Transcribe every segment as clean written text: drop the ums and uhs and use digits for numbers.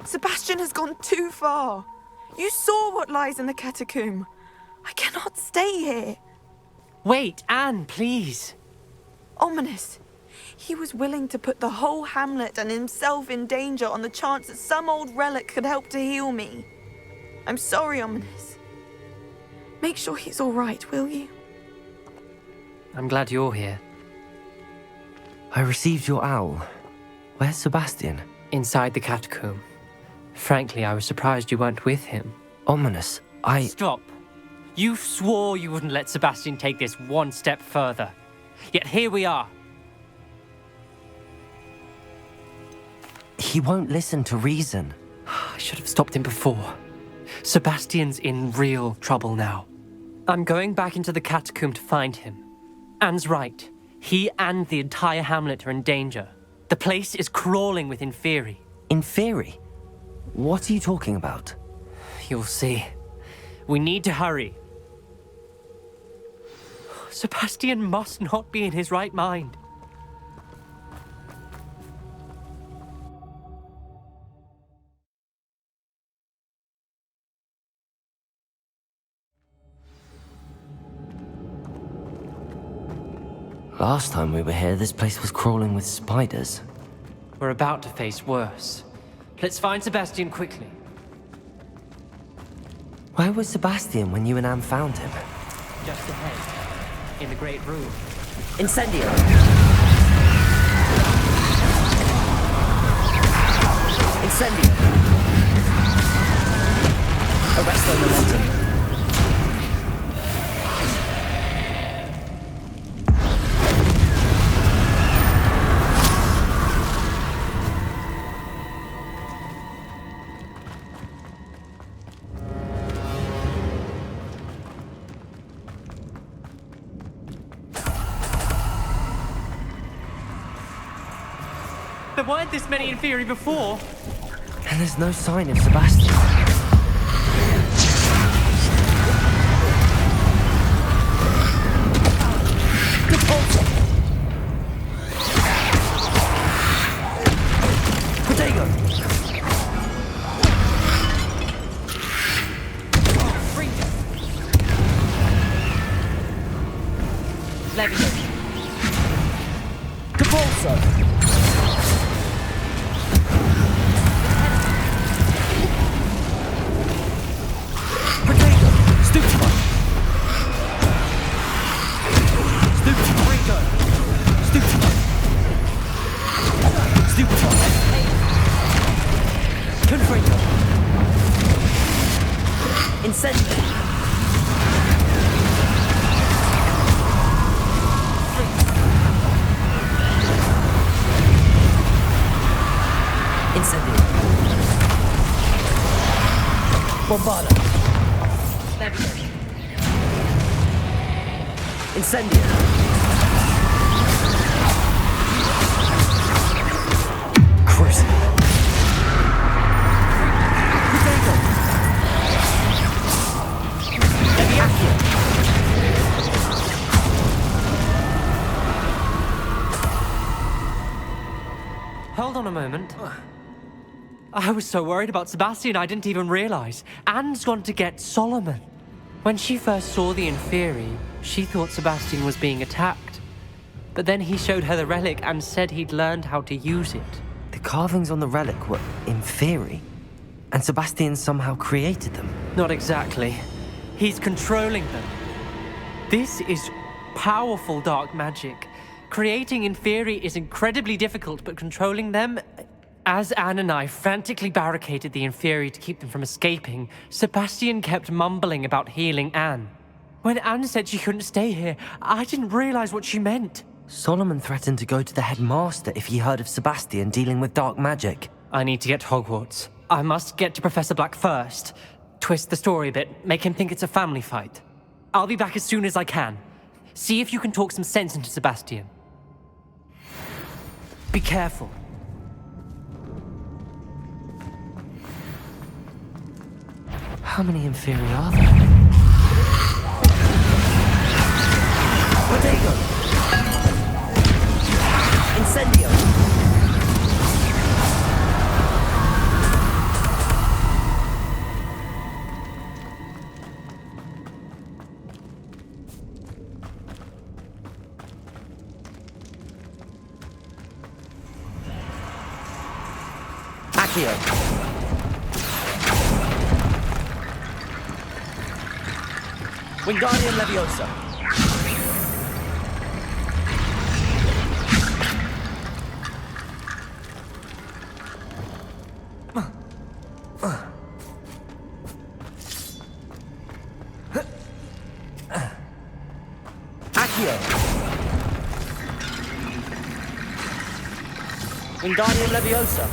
Sebastian has gone too far. You saw what lies in the catacomb. I cannot stay here. Wait, Anne, please. Ominous. He was willing to put the whole hamlet and himself in danger on the chance that some old relic could help to heal me. I'm sorry, Ominous. Make sure he's all right, will you? I'm glad you're here. I received your owl. Where's Sebastian? Inside the catacomb. Frankly, I was surprised you weren't with him. Ominous, Stop. You swore you wouldn't let Sebastian take this one step further. Yet here we are. He won't listen to reason. I should have stopped him before. Sebastian's in real trouble now. I'm going back into the catacomb to find him. Anne's right. He and the entire hamlet are in danger. The place is crawling with Inferi. Inferi? What are you talking about? You'll see. We need to hurry. Sebastian must not be in his right mind. Last time we were here, this place was crawling with spiders. We're about to face worse. Let's find Sebastian quickly. Where was Sebastian when you and Anne found him? Just ahead, in the great room. Incendio! Incendio! Arresto momentum. There weren't this many Inferi before. And there's no sign of Sebastian. Protego! Levitate. Capulso! Avada. Incendio. Crucible. Potato. Leviathan. Hold on a moment. I was so worried about Sebastian I didn't even realize. Anne's gone to get Solomon. When she first saw the Inferi, she thought Sebastian was being attacked. But then he showed her the relic and said he'd learned how to use it. The carvings on the relic were Inferi, and Sebastian somehow created them. Not exactly. He's controlling them. This is powerful dark magic. Creating Inferi is incredibly difficult, but controlling them... As Anne and I frantically barricaded the Inferi to keep them from escaping, Sebastian kept mumbling about healing Anne. When Anne said she couldn't stay here, I didn't realize what she meant. Solomon threatened to go to the headmaster if he heard of Sebastian dealing with dark magic. I need to get to Hogwarts. I must get to Professor Black first. Twist the story a bit, make him think it's a family fight. I'll be back as soon as I can. See if you can talk some sense into Sebastian. Be careful. How many Inferi are there? Protego! Incendio! Accio. Wingardium Leviosa. Accio. Wingardium Leviosa.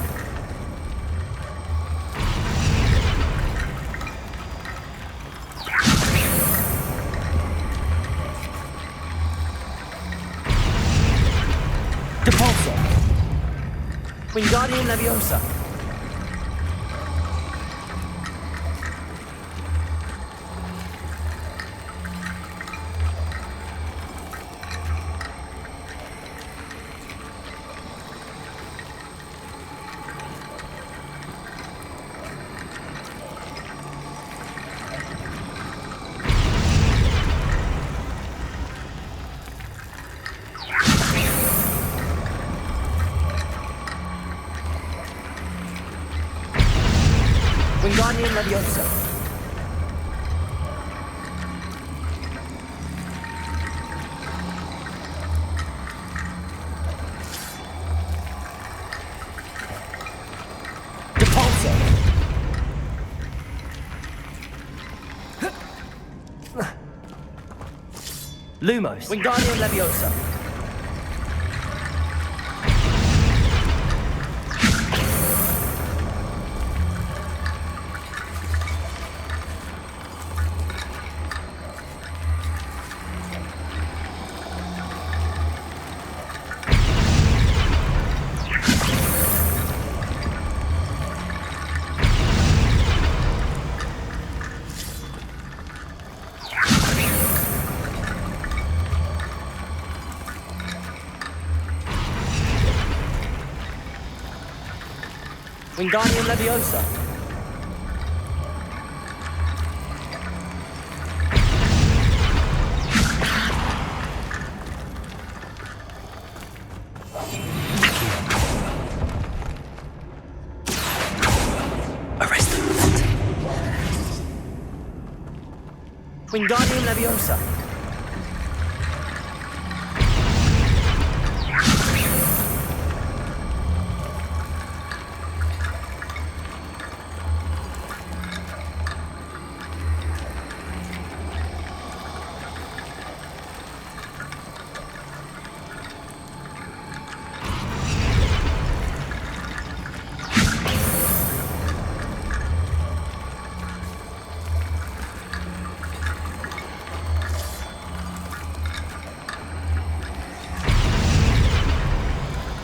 Depulso. Wingardium Leviosa. Wingardium Leviosa. Depulso. Lumos. Wingardium Leviosa. Wingardium Leviosa. Arrest him. Wingardium Leviosa.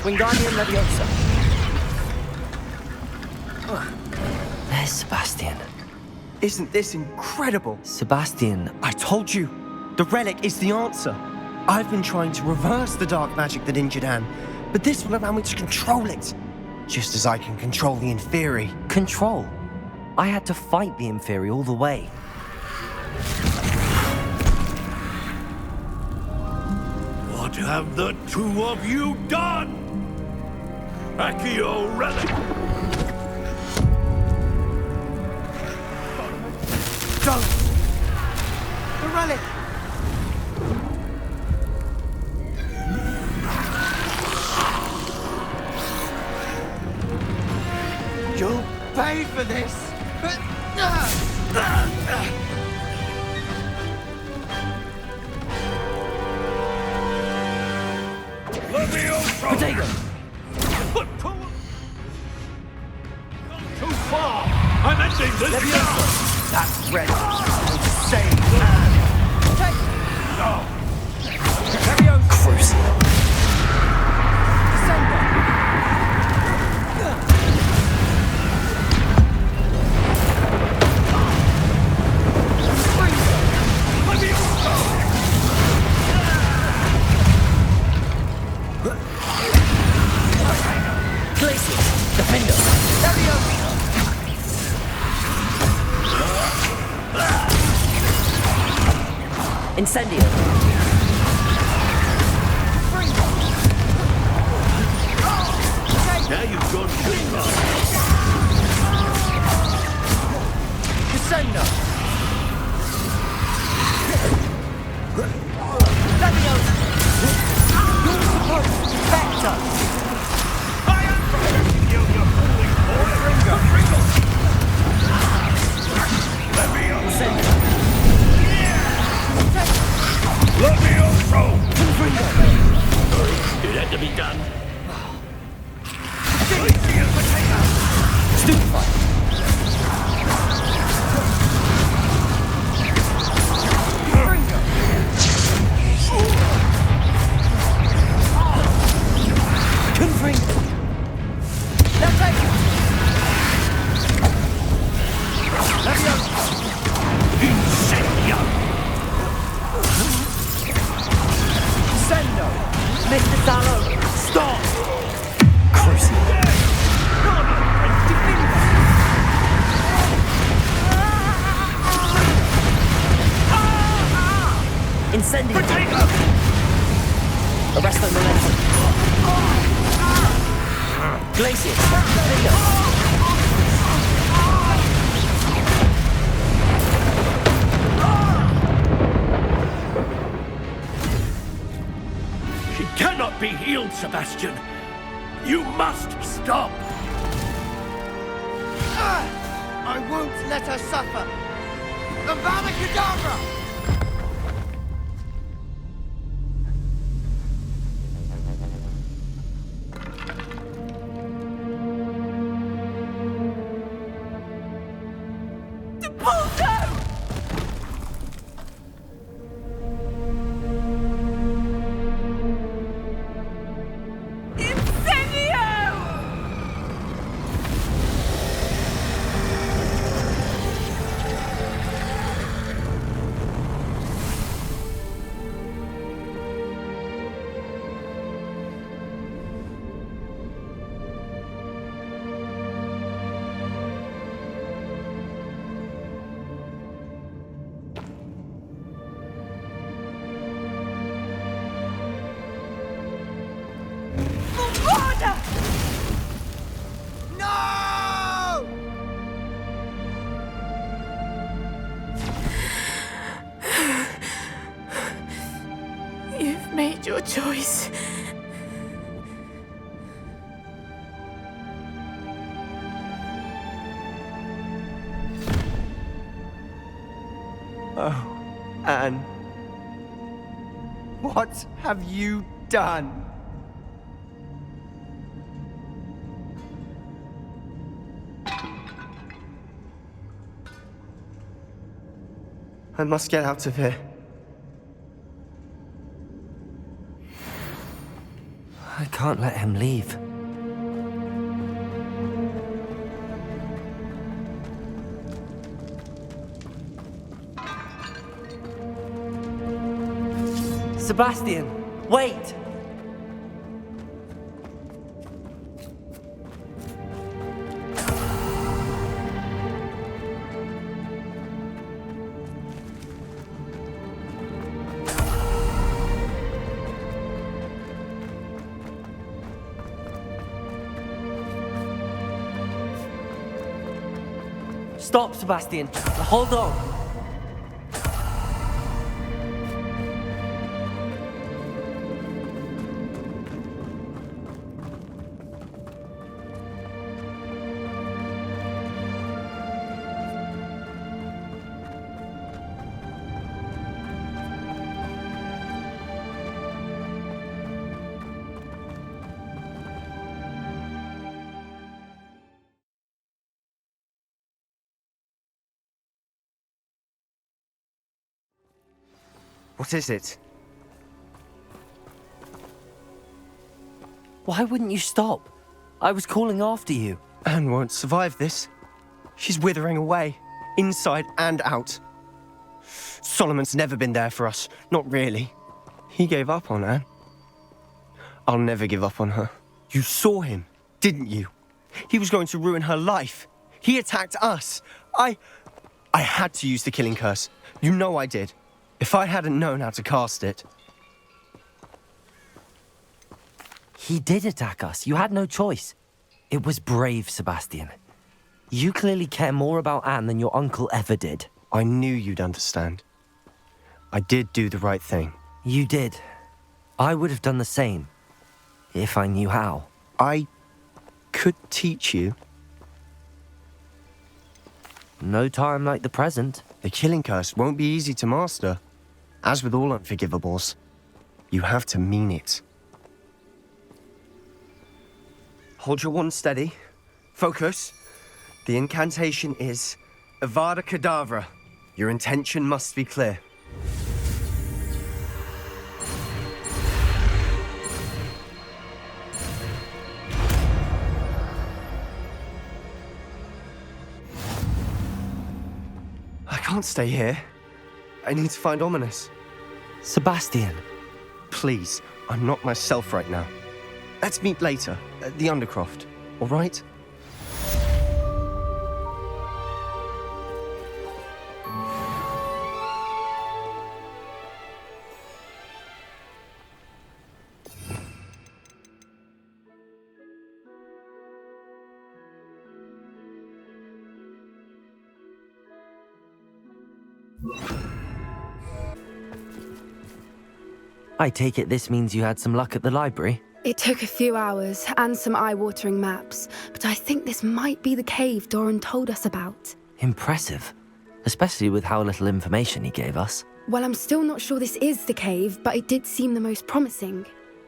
Wingardium Leviosa. There's Sebastian. Isn't this incredible? Sebastian, I told you, the relic is the answer. I've been trying to reverse the dark magic that injured Anne, but this will allow me to control it. Just as I can control the Inferi. control. I had to fight the Inferi all the way. What have the two of you done? Accio Relic! Don't! The relic! You'll pay for this! Leviosa! Potato! Too far! I'm ending this now! That relic will save Anne! No! Crucible. Places! Defender! Incendio. Now you've gone too far! done. Stupefy! Confring! Incendio! Sendo! Mr. Sallow! Stop! Crucible! Incendio! Arrest the momentum! Glacier! Finger! She cannot be healed, Sebastian. You must stop. I won't let her suffer! Avada Kedavra! You've made your choice. Oh, Anne. What have you done? I must get out of here. I can't let him leave. Sebastian, wait! Stop, Sebastian. Hold on. What is it? Why wouldn't you stop? I was calling after you. Anne won't survive this. She's withering away, inside and out. Solomon's never been there for us, not really. He gave up on Anne. I'll never give up on her. You saw him, didn't you? He was going to ruin her life. He attacked us. I had to use the killing curse. You know I did. If I hadn't known how to cast it... He did attack us. You had no choice. It was brave, Sebastian. You clearly care more about Anne than your uncle ever did. I knew you'd understand. I did do the right thing. You did. I would have done the same, if I knew how. I could teach you. No time like the present. The killing curse won't be easy to master. As with all unforgivables, you have to mean it. Hold your wand steady. Focus. The incantation is Avada Kedavra. Your intention must be clear. I can't stay here. I need to find Ominous. Sebastian. Please, I'm not myself right now. Let's meet later at the Undercroft, all right? I take it this means you had some luck at the library? It took a few hours and some eye-watering maps, but I think this might be the cave Doran told us about. Impressive. Especially with how little information he gave us. Well, I'm still not sure this is the cave, but it did seem the most promising.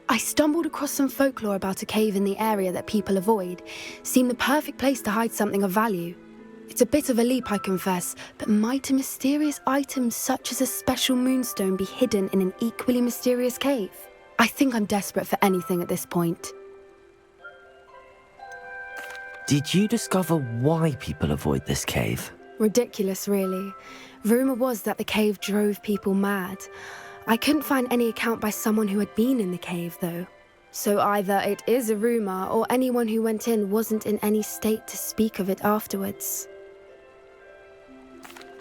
I stumbled across some folklore about a cave in the area that people avoid. Seemed the perfect place to hide something of value. It's a bit of a leap, I confess, but might a mysterious item such as a special moonstone be hidden in an equally mysterious cave? I think I'm desperate for anything at this point. Did you discover why people avoid this cave? Ridiculous, really. Rumour was that the cave drove people mad. I couldn't find any account by someone who had been in the cave, though. So either it is a rumour, or anyone who went in wasn't in any state to speak of it afterwards.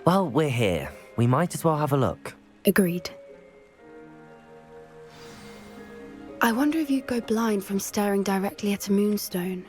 Well, we're here. We might as well have a look. Agreed. I wonder if you'd go blind from staring directly at a moonstone.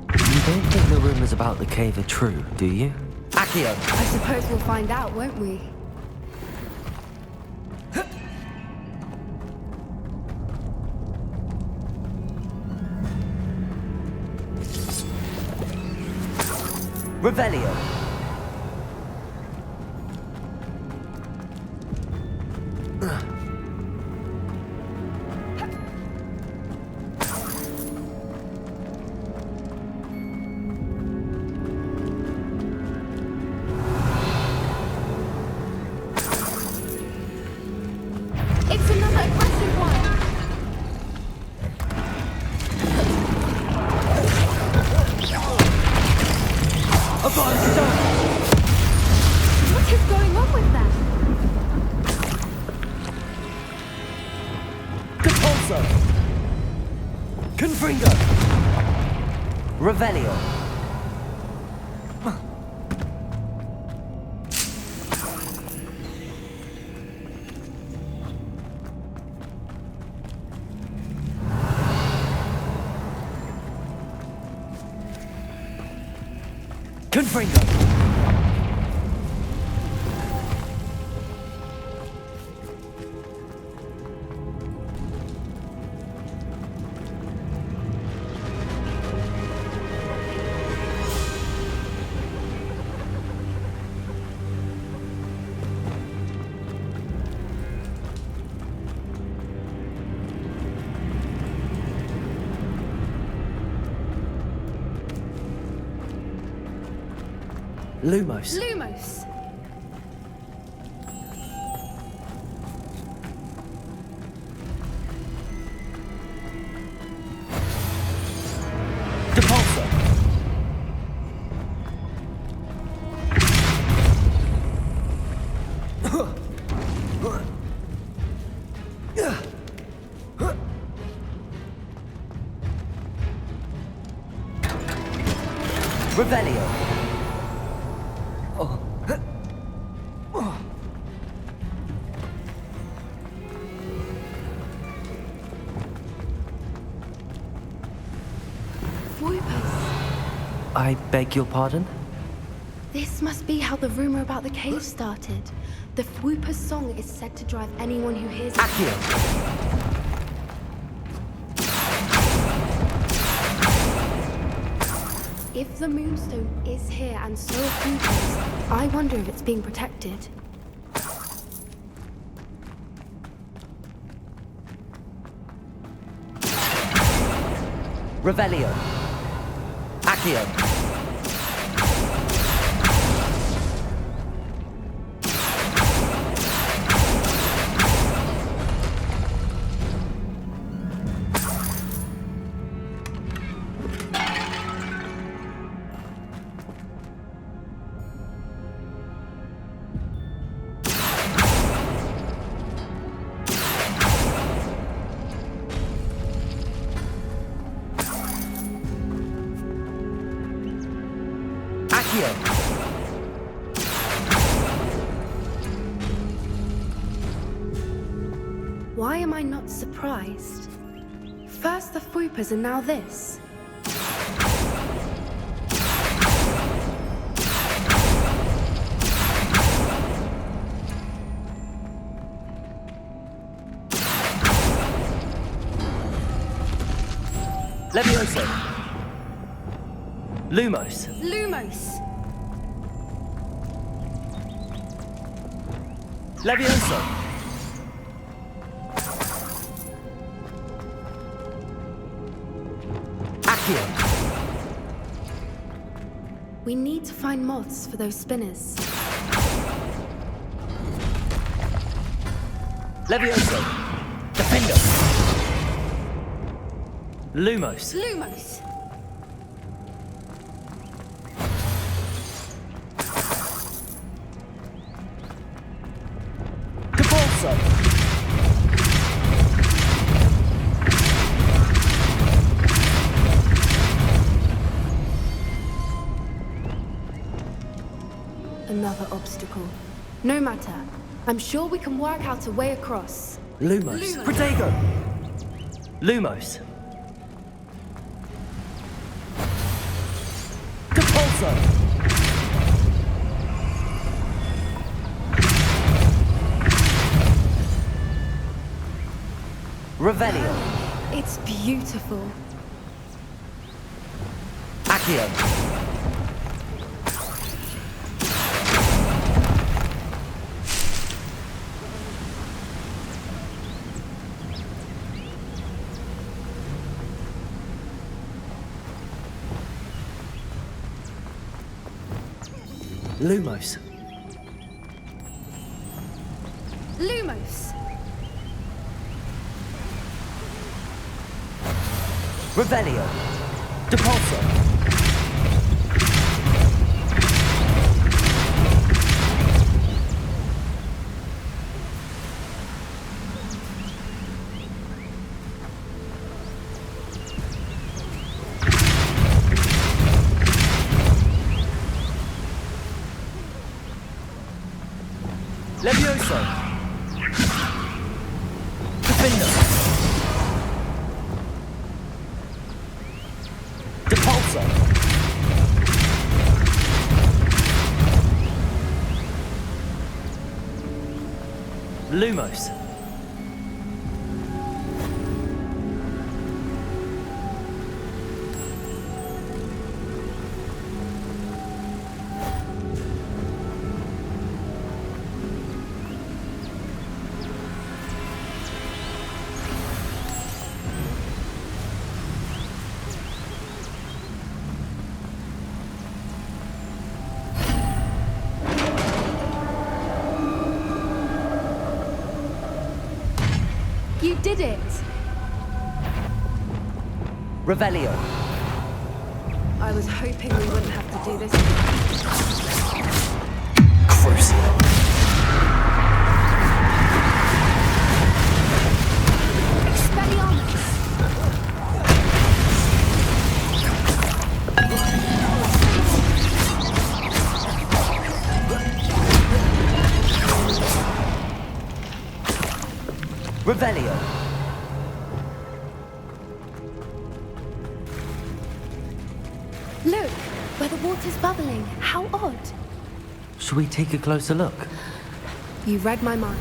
You don't think the rumors about the cave are true, do you? Accio! I suppose we'll find out, won't we? Revelio! It's another aggressive one! What is going on with them? Compulso! Confringo! Revelio! Confringo! Lumos. Lumos! Depulso. Revelio. I beg your pardon? This must be how the rumor about the cave started. The Fwooper's song is said to drive anyone who hears it. Accio. If the Moonstone is here and so are Fwoopers, I wonder if it's being protected. Revelio. Accio. Why am I not surprised? First the Fwoopers and now this. Levioso. Lumos. Lumos! Levioso. Accio. We need to find moths for those spinners. Levioso. Defendo. Lumos. Lumos! Capolso. Another obstacle. No matter. I'm sure we can work out a way across. Lumos. Protego. Lumos. Capolso. Revelio. It's beautiful. Accio. Lumos. Lumos! Revelio. Depulso. Levioso. Defendo. Depulso. Lumos. You did it! Revelio. I was hoping we wouldn't have to do this. Crucio. Expelliarmus! Revelio. Look, where the water's bubbling. How odd. Should we take a closer look? You read my mind.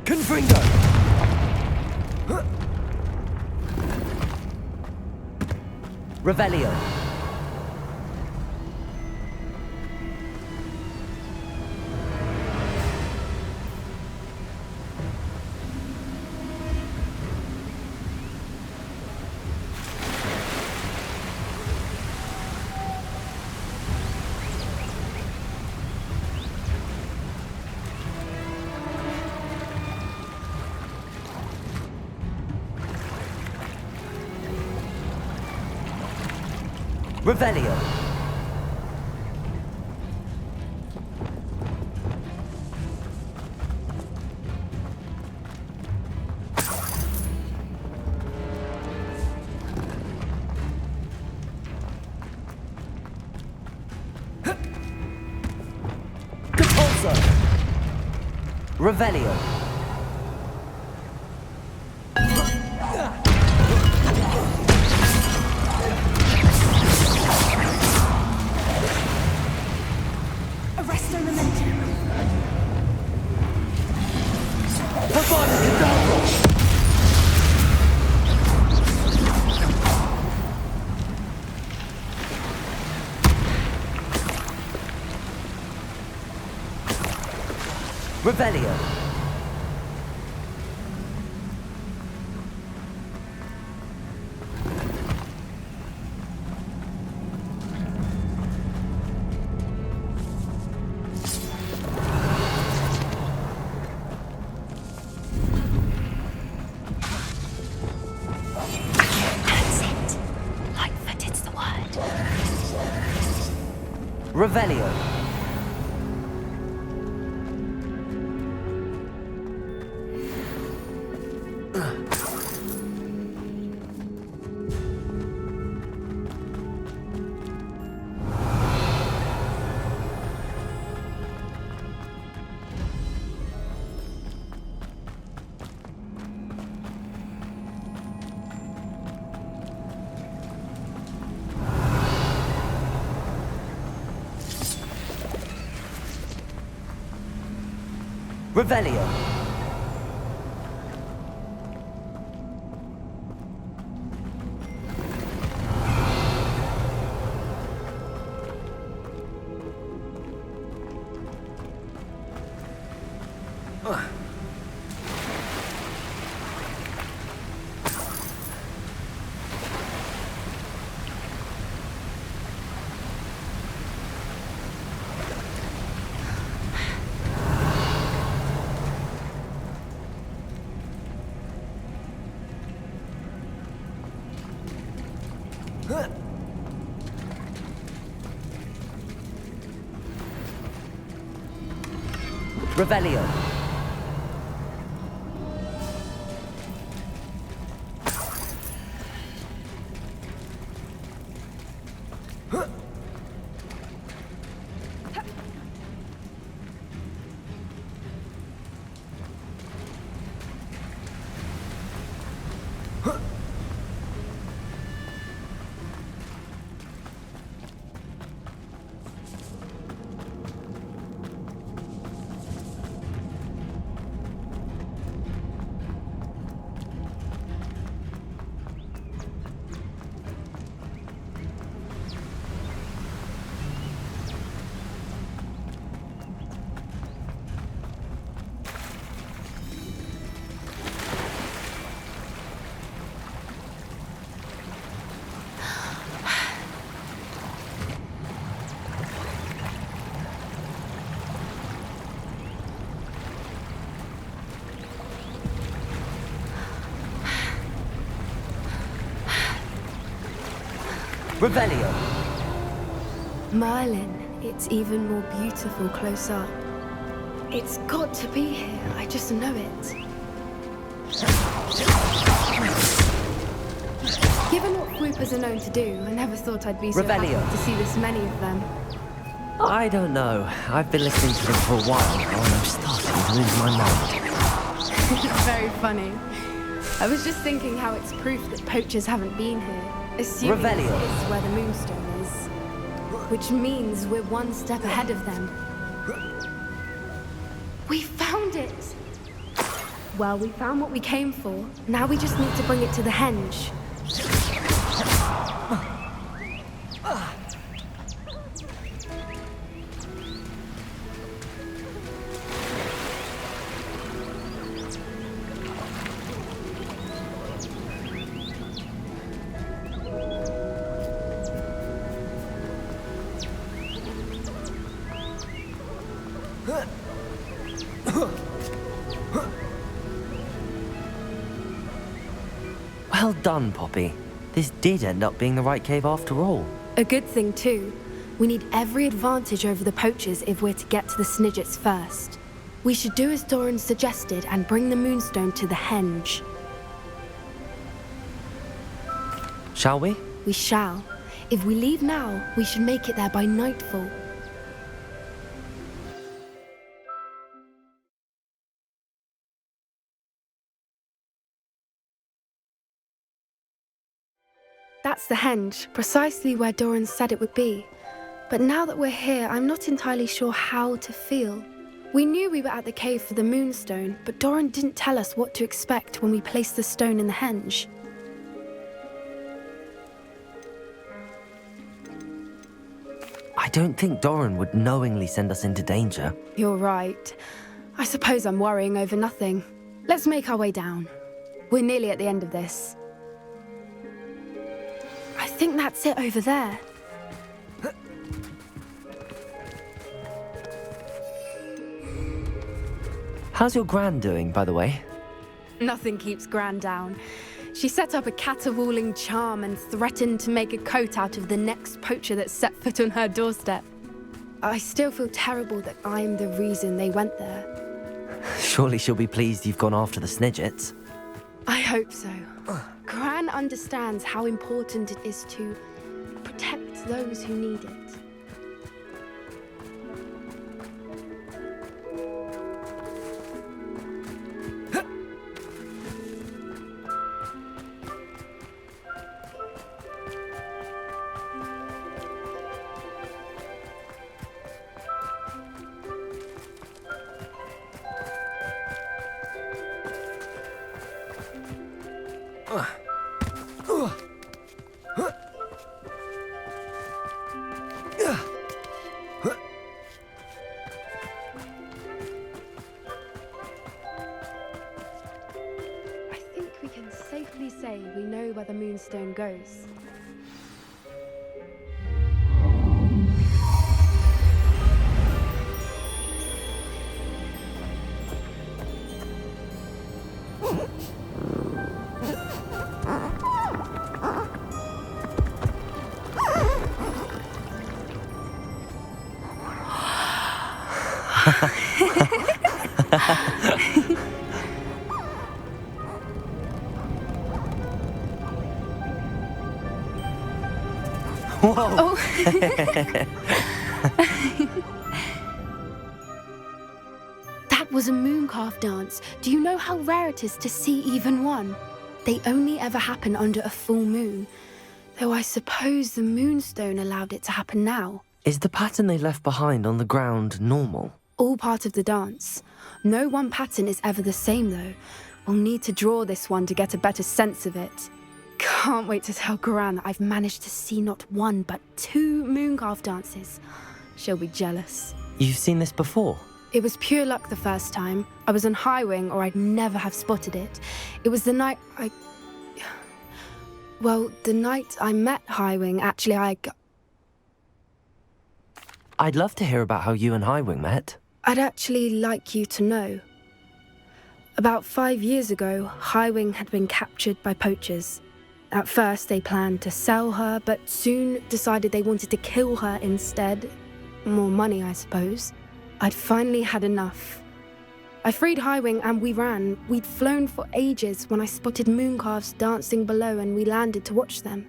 Confringo! Revelio. Revelio. Compulso. Revelio. Arresto momentum. Avada Kedavra. Revelio. That's it. Lightfooted's the word. Revelio. Revelio. Revelio. Revelio. Merlin, it's even more beautiful close up. It's got to be here, I just know it. Given what Whoopers are known to do, I never thought I'd be so Revelio. happy to see this many of them. I don't know. I've been listening to them for a while now, and I'm starting to lose my mind. Very funny. I was just thinking how it's proof that poachers haven't been here, assuming this Revelio. is where the Moonstone is. Which means we're one step ahead of them. We found it! Well, we found what we came for. Now we just need to bring it to the henge. Well done, Poppy. This did end up being the right cave after all. A good thing, too. We need every advantage over the poachers if we're to get to the Snidgets first. We should do as Doran suggested and bring the Moonstone to the henge. Shall we? We shall. If we leave now, we should make it there by nightfall. That's the henge, precisely where Doran said it would be. But now that we're here, I'm not entirely sure how to feel. We knew we were at the cave for the Moonstone, but Doran didn't tell us what to expect when we placed the stone in the henge. I don't think Doran would knowingly send us into danger. You're right. I suppose I'm worrying over nothing. Let's make our way down. We're nearly at the end of this. I think that's it over there. How's your gran doing, by the way? Nothing keeps Gran down. She set up a caterwauling charm and threatened to make a coat out of the next poacher that set foot on her doorstep. I still feel terrible that I'm the reason they went there. Surely she'll be pleased you've gone after the Snidgets. I hope so. Gran understands how important it is to protect those who need it. I think we can safely say we know where the Moonstone goes. Whoa! That was a mooncalf dance. Do you know how rare it is to see even one? They only ever happen under a full moon. Though I suppose the Moonstone allowed it to happen now. Is the pattern they left behind on the ground normal? All part of the dance. No one pattern is ever the same, though. We'll need to draw this one to get a better sense of it. Can't wait to tell Gran that I've managed to see not one, but 2 mooncalf dances. She'll be jealous. You've seen this before? It was pure luck the first time. I was on Highwing, or I'd never have spotted it. It was the night the night I met Highwing, actually, I'd love to hear about how you and Highwing met. I'd actually like you to know. About 5 years ago, Highwing had been captured by poachers. At first, they planned to sell her, but soon decided they wanted to kill her instead. More money, I suppose. I'd finally had enough. I freed Highwing and we ran. We'd flown for ages when I spotted mooncalves dancing below and we landed to watch them.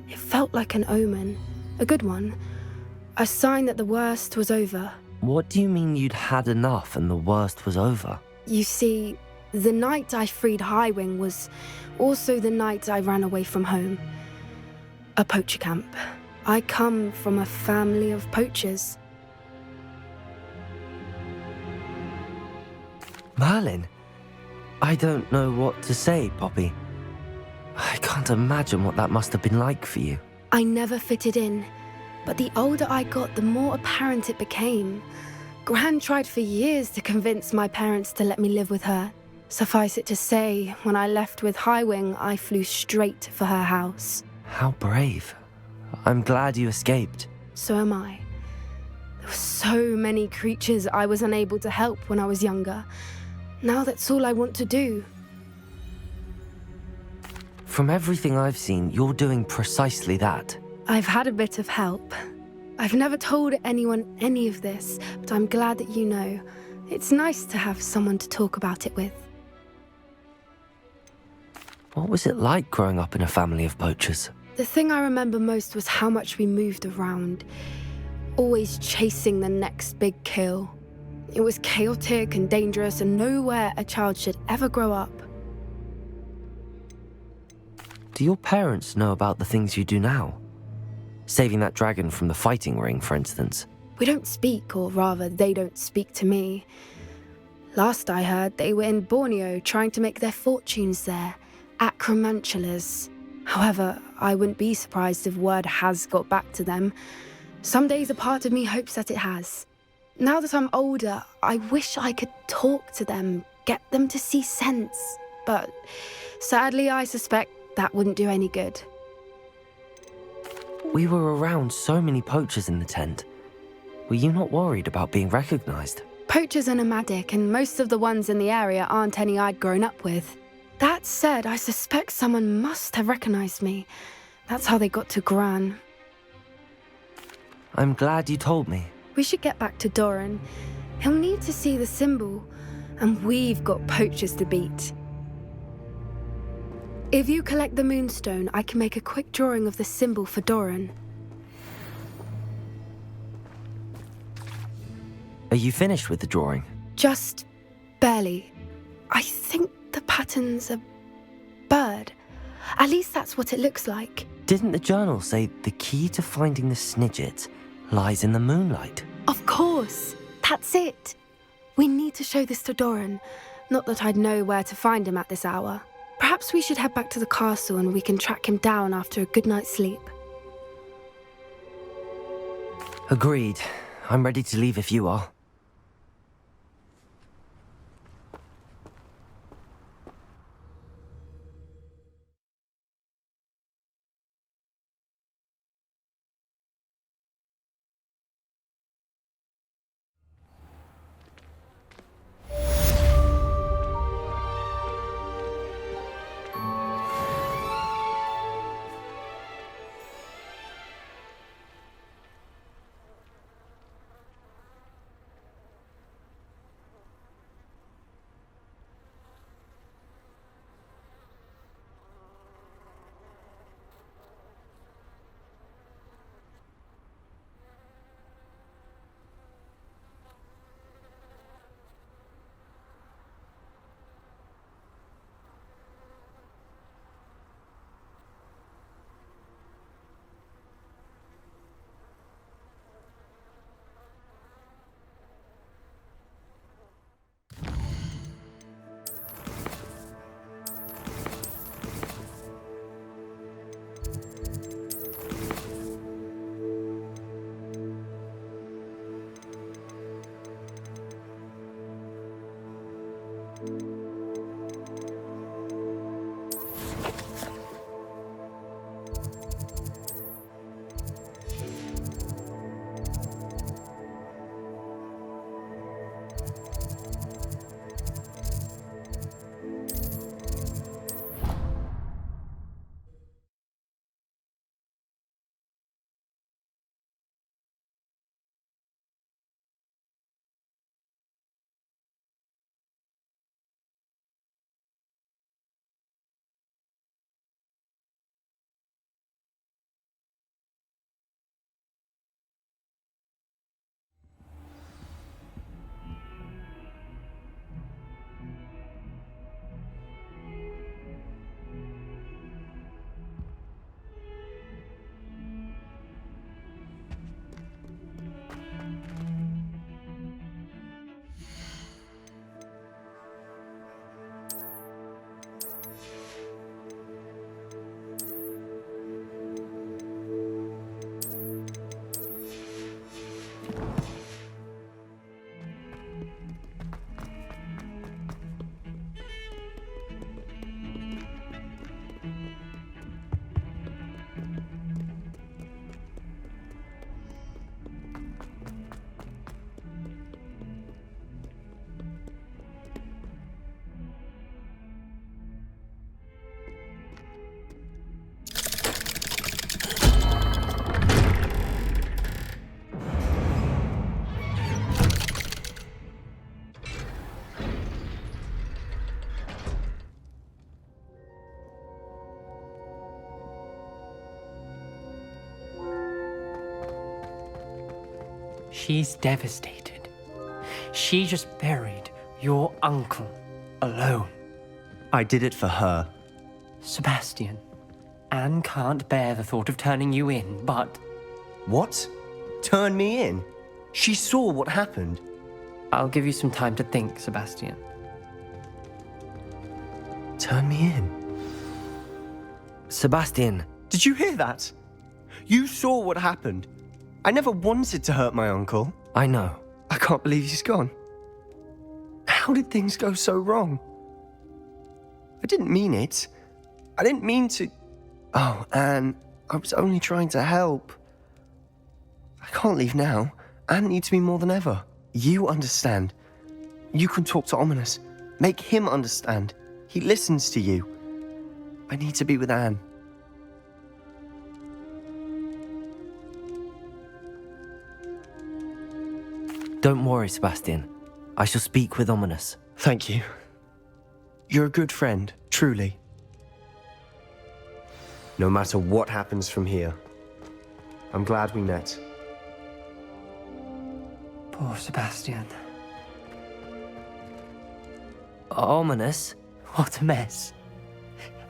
It felt like an omen, a good one, a sign that the worst was over. What do you mean you'd had enough and the worst was over? You see, the night I freed Highwing was also the night I ran away from home. A poacher camp. I come from a family of poachers. Merlin? I don't know what to say, Poppy. I can't imagine what that must have been like for you. I never fitted in, but the older I got, the more apparent it became. Gran tried for years to convince my parents to let me live with her. Suffice it to say, when I left with Highwing, I flew straight for her house. How brave. I'm glad you escaped. So am I. There were so many creatures I was unable to help when I was younger. Now that's all I want to do. From everything I've seen, you're doing precisely that. I've had a bit of help. I've never told anyone any of this, but I'm glad that you know. It's nice to have someone to talk about it with. What was it like growing up in a family of poachers? The thing I remember most was how much we moved around, always chasing the next big kill. It was chaotic and dangerous and nowhere a child should ever grow up. Do your parents know about the things you do now? Saving that dragon from the fighting ring, for instance. We don't speak, or rather, they don't speak to me. Last I heard, they were in Borneo trying to make their fortunes there, acromantulas. However, I wouldn't be surprised if word has got back to them. Some days a part of me hopes that it has. Now that I'm older, I wish I could talk to them, get them to see sense. But sadly, I suspect that wouldn't do any good. We were around so many poachers in the tent. Were you not worried about being recognized? Poachers are nomadic, and most of the ones in the area aren't any I'd grown up with. That said, I suspect someone must have recognized me. That's how they got to Gran. I'm glad you told me. We should get back to Doran. He'll need to see the symbol, and we've got poachers to beat. If you collect the moonstone, I can make a quick drawing of the symbol for Doran. Are you finished with the drawing? Just barely. I think the pattern's a bird. At least that's what it looks like. Didn't the journal say the key to finding the Snidget lies in the moonlight? Of course. That's it. We need to show this to Doran. Not that I'd know where to find him at this hour. Perhaps we should head back to the castle and we can track him down after a good night's sleep. Agreed. I'm ready to leave if you are. She's devastated. She just buried your uncle alone. I did it for her. Sebastian, Anne can't bear the thought of turning you in, but What? Turn me in? She saw what happened. I'll give you some time to think, Sebastian. Turn me in? Sebastian, Did you hear that? You saw what happened. I never wanted to hurt my uncle. I know. I can't believe he's gone. How did things go so wrong? I didn't mean it. I didn't mean to... Oh, Anne, I was only trying to help. I can't leave now. Anne needs me more than ever. You understand. You can talk to Ominous. Make him understand. He listens to you. I need to be with Anne. Don't worry, Sebastian. I shall speak with Ominous. Thank you. You're a good friend, truly. No matter what happens from here, I'm glad we met. Poor Sebastian. Ominous? What a mess.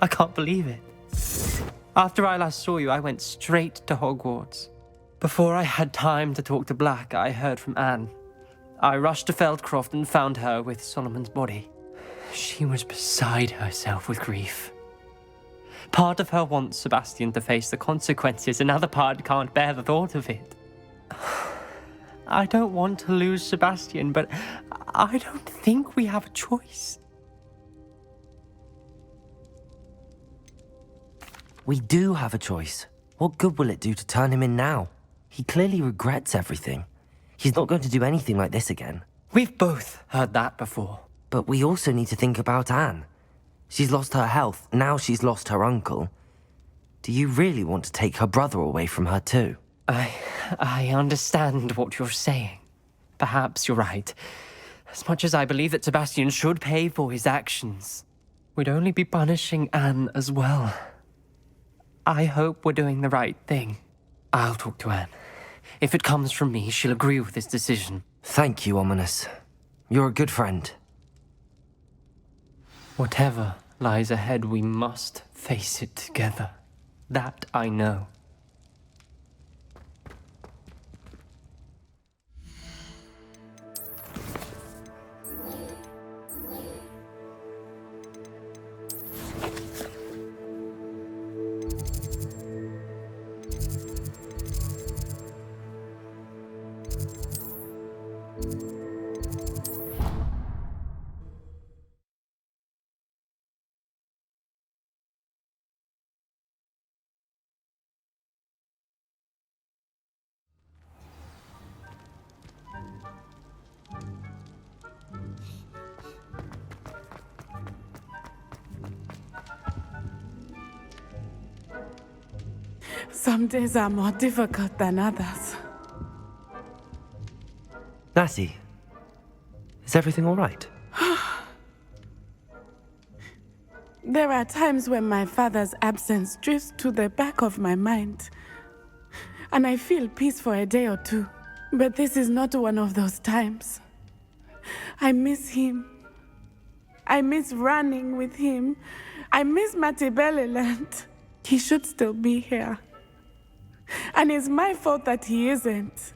I can't believe it. After I last saw you, I went straight to Hogwarts. Before I had time to talk to Black, I heard from Anne. I rushed to Feldcroft and found her with Solomon's body. She was beside herself with grief. Part of her wants Sebastian to face the consequences, another part can't bear the thought of it. I don't want to lose Sebastian, but I don't think we have a choice. We do have a choice. What good will it do to turn him in now? He clearly regrets everything. He's not going to do anything like this again. We've both heard that before. But we also need to think about Anne. She's lost her health, now she's lost her uncle. Do you really want to take her brother away from her too? I understand what you're saying. Perhaps you're right. As much as I believe that Sebastian should pay for his actions, we'd only be punishing Anne as well. I hope we're doing the right thing. I'll talk to Anne. If it comes from me, she'll agree with this decision. Thank you, Ominous. You're a good friend. Whatever lies ahead, we must face it together. That I know. Some days are more difficult than others. Natty, is everything all right? There are times when my father's absence drifts to the back of my mind, and I feel peace for a day or two. But this is not one of those times. I miss him. I miss running with him. I miss Matibeleland. He should still be here. And it's my fault that he isn't.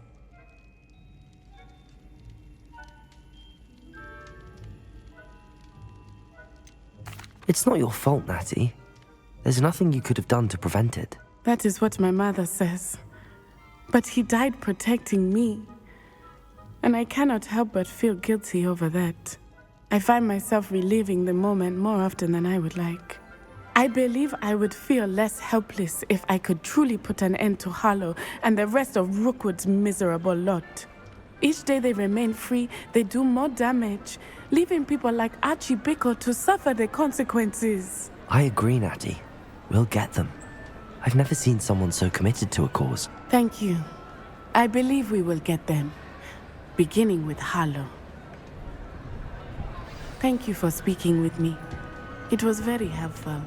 It's not your fault, Natty. There's nothing you could have done to prevent it. That is what my mother says. But he died protecting me. And I cannot help but feel guilty over that. I find myself reliving the moment more often than I would like. I believe I would feel less helpless if I could truly put an end to Harlow and the rest of Rookwood's miserable lot. Each day they remain free, they do more damage, leaving people like Archie Bickle to suffer the consequences. I agree, Natty. We'll get them. I've never seen someone so committed to a cause. Thank you. I believe we will get them, beginning with Harlow. Thank you for speaking with me. It was very helpful.